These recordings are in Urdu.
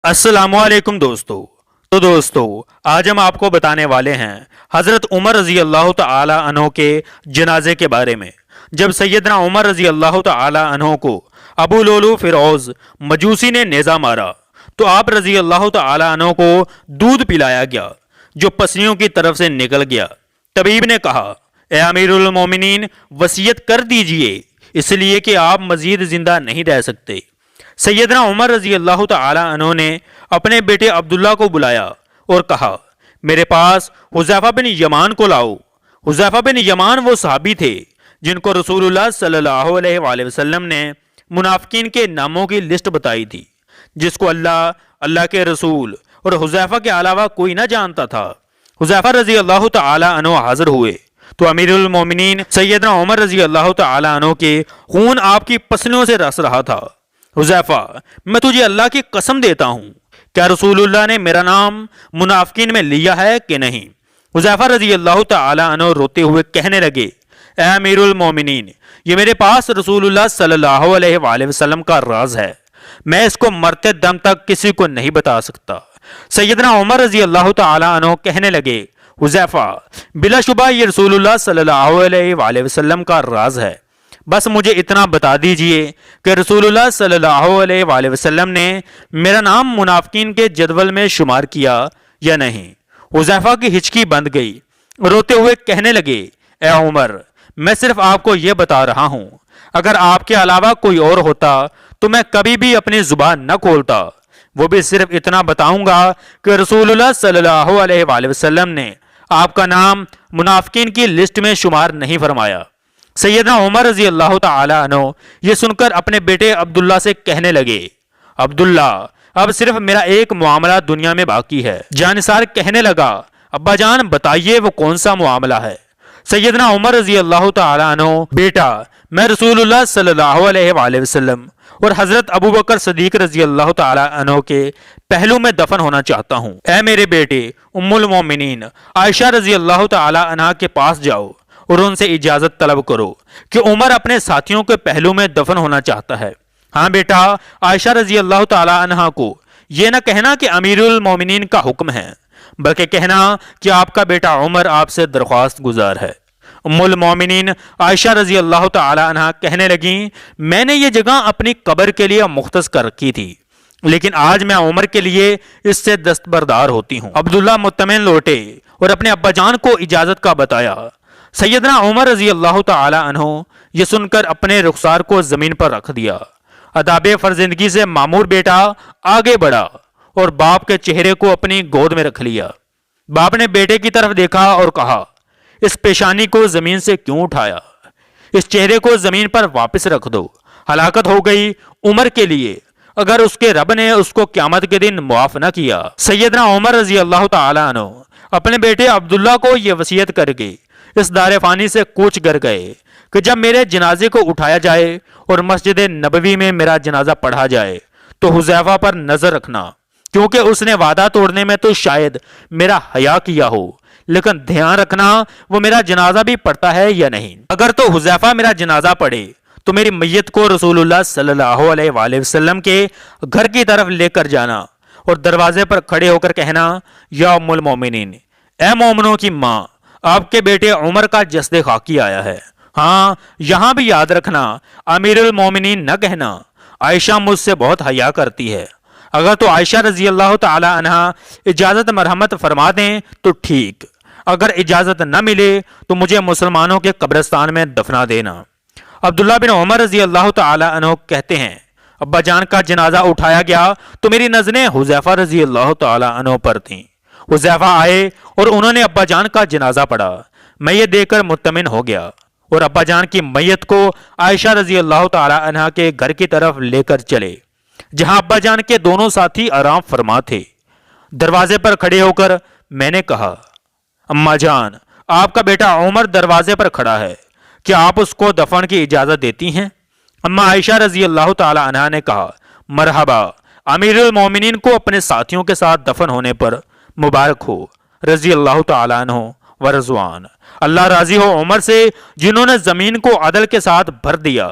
السلام علیکم دوستو آج ہم آپ کو بتانے والے ہیں حضرت عمر رضی اللہ تعالی عنہ کے جنازے کے بارے میں۔ جب سیدنا عمر رضی اللہ تعالی عنہ کو ابو لولو فیروز مجوسی نے نیزہ مارا تو آپ رضی اللہ تعالی عنہ کو دودھ پلایا گیا جو پسلیوں کی طرف سے نکل گیا۔ طبیب نے کہا، اے امیر المومنین، وصیت کر دیجئے، اس لیے کہ آپ مزید زندہ نہیں رہ سکتے۔ سیدنا عمر رضی اللہ تعالی عنہ نے اپنے بیٹے عبداللہ کو بلایا اور کہا، میرے پاس حذیفہ بن یمان کو لاؤ۔ حذیفہ بن یمان وہ صحابی تھے جن کو رسول اللہ صلی اللہ علیہ وآلہ وسلم نے منافقین کے ناموں کی لسٹ بتائی تھی، جس کو اللہ کے رسول اور حذیفہ کے علاوہ کوئی نہ جانتا تھا۔ حذیفہ رضی اللہ تعالی عنہ حاضر ہوئے تو امیر المومنین سیدنا عمر رضی اللہ تعالی عنہ کے خون آپ کی پسلیوں سے رس رہا تھا۔ حذیفہ، میں تجھے اللہ کی قسم دیتا ہوں، کیا رسول اللہ نے میرا نام منافقین میں لیا ہے کہ نہیں؟ حذیفہ رضی اللہ تعالی عنہ روتے ہوئے کہنے لگے، اے امیر المومنین، یہ میرے پاس رسول اللہ صلی اللہ علیہ وآلہ وسلم کا راز ہے، میں اس کو مرتے دم تک کسی کو نہیں بتا سکتا۔ سیدنا عمر رضی اللہ تعالی عنہ کہنے لگے، حذیفہ، بلا شبہ یہ رسول اللہ صلی اللہ علیہ وآلہ وسلم کا راز ہے، بس مجھے اتنا بتا دیجئے کہ رسول اللہ صلی اللہ علیہ وآلہ وسلم نے میرا نام منافقین کے جدول میں شمار کیا یا نہیں۔ حذیفہ کی ہچکی بند گئی، روتے ہوئے کہنے لگے، اے عمر، میں صرف آپ کو یہ بتا رہا ہوں، اگر آپ کے علاوہ کوئی اور ہوتا تو میں کبھی بھی اپنی زبان نہ کھولتا، وہ بھی صرف اتنا بتاؤں گا کہ رسول اللہ صلی اللہ علیہ وآلہ وسلم نے آپ کا نام منافقین کی لسٹ میں شمار نہیں فرمایا۔ سیدنا عمر رضی اللہ تعالی عنہ یہ سن کر اپنے بیٹے عبداللہ سے کہنے لگے، عبداللہ، اب صرف میرا ایک معاملہ دنیا میں باقی ہے۔ جانثار کہنے لگا، ابا جان بتائیے وہ کون سا معاملہ ہے؟ سیدنا عمر رضی اللہ تعالی عنہ، بیٹا، میں رسول اللہ صلی اللہ علیہ وآلہ وسلم اور حضرت ابو بکر صدیق رضی اللہ تعالی عنہ کے پہلو میں دفن ہونا چاہتا ہوں۔ اے میرے بیٹے، ام المومنین عائشہ رضی اللہ تعالی عنہ کے پاس جاؤ اور ان سے اجازت طلب کرو کہ عمر اپنے ساتھیوں کے پہلو میں دفن ہونا چاہتا ہے۔ ہاں بیٹا، عائشہ رضی اللہ تعالی عنہ کو یہ نہ کہنا کہ امیر المومنین کا حکم ہے، بلکہ کہنا کہ آپ کا بیٹا عمر آپ سے درخواست گزار ہے۔ ام المومنین عائشہ رضی اللہ تعالی عنہ کہنے لگیں، میں نے یہ جگہ اپنی قبر کے لیے مختص کر رکھی تھی، لیکن آج میں عمر کے لیے اس سے دستبردار ہوتی ہوں۔ عبداللہ مطمئن لوٹے اور اپنے ابا جان کو اجازت کا بتایا۔ سیدنا عمر رضی اللہ تعالی عنہ یہ سن کر اپنے رخسار کو زمین پر رکھ دیا۔ آداب فرزندگی سے معمور بیٹا آگے بڑھا اور باپ کے چہرے کو اپنی گود میں رکھ لیا۔ باپ نے بیٹے کی طرف دیکھا اور کہا، اس پیشانی کو زمین سے کیوں اٹھایا؟ اس چہرے کو زمین پر واپس رکھ دو۔ ہلاکت ہو گئی عمر کے لیے اگر اس کے رب نے اس کو قیامت کے دن معاف نہ کیا۔ سیدنا عمر رضی اللہ تعالی عنہ اپنے بیٹے عبداللہ کو یہ وصیت کر کے اس دار فانی سے کوچ کر گئے کہ جب میرے جنازے کو اٹھایا جائے اور مسجد نبوی میں میرا جنازہ پڑھا جائے تو حذیفہ پر نظر رکھنا، کیونکہ اس نے وعدہ توڑنے میں تو شاید میرا حیا کیا ہو، لیکن دھیان رکھنا وہ میرا جنازہ بھی پڑھتا ہے یا نہیں۔ اگر تو حذیفہ میرا جنازہ پڑھے تو میری میت کو رسول اللہ صلی اللہ علیہ وآلہ وسلم کے گھر کی طرف لے کر جانا اور دروازے پر کھڑے ہو کر کہنا، یا ام المومنین، اے مومنوں کی ماں، آپ کے بیٹے عمر کا جسد خاکی آیا ہے۔ ہاں، یہاں بھی یاد رکھنا، امیر المومنین نہ کہنا، عائشہ مجھ سے بہت حیا کرتی ہے۔ اگر تو عائشہ رضی اللہ تعالی عنہ اجازت مرحمت فرما دیں تو ٹھیک، اگر اجازت نہ ملے تو مجھے مسلمانوں کے قبرستان میں دفنا دینا۔ عبداللہ بن عمر رضی اللہ تعالی عنہ کہتے ہیں، ابا جان کا جنازہ اٹھایا گیا تو میری نظریں حذیفہ رضی اللہ تعالی عنہ پر تھیں۔ حذیفہ آئے اور انہوں نے ابا جان کا جنازہ پڑھا۔ میں یہ دیکھ کر مطمئن ہو گیا اور ابا جان کی میت کو عائشہ رضی اللہ تعالی عنہ کے گھر کی طرف لے کر چلے، جہاں ابا جان کے دونوں ساتھی آرام فرما تھے۔ دروازے پر کھڑے ہو کر میں نے کہا، اماں جان، آپ کا بیٹا عمر دروازے پر کھڑا ہے، کیا آپ اس کو دفن کی اجازت دیتی ہیں؟ اماں عائشہ رضی اللہ تعالی عنہ نے کہا، مرحبا، امیر المومنین کو اپنے ساتھیوں کے ساتھ دفن ہونے پر مبارک ہو، رضی اللہ تعالی عنہ ورضوان۔ اللہ راضی ہو عمر سے جنہوں نے زمین کو عدل کے ساتھ بھر دیا،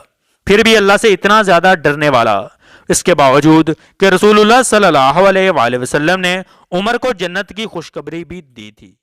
پھر بھی اللہ سے اتنا زیادہ ڈرنے والا، اس کے باوجود کہ رسول اللہ صلی اللہ علیہ وآلہ وسلم نے عمر کو جنت کی خوشخبری بھی دی تھی۔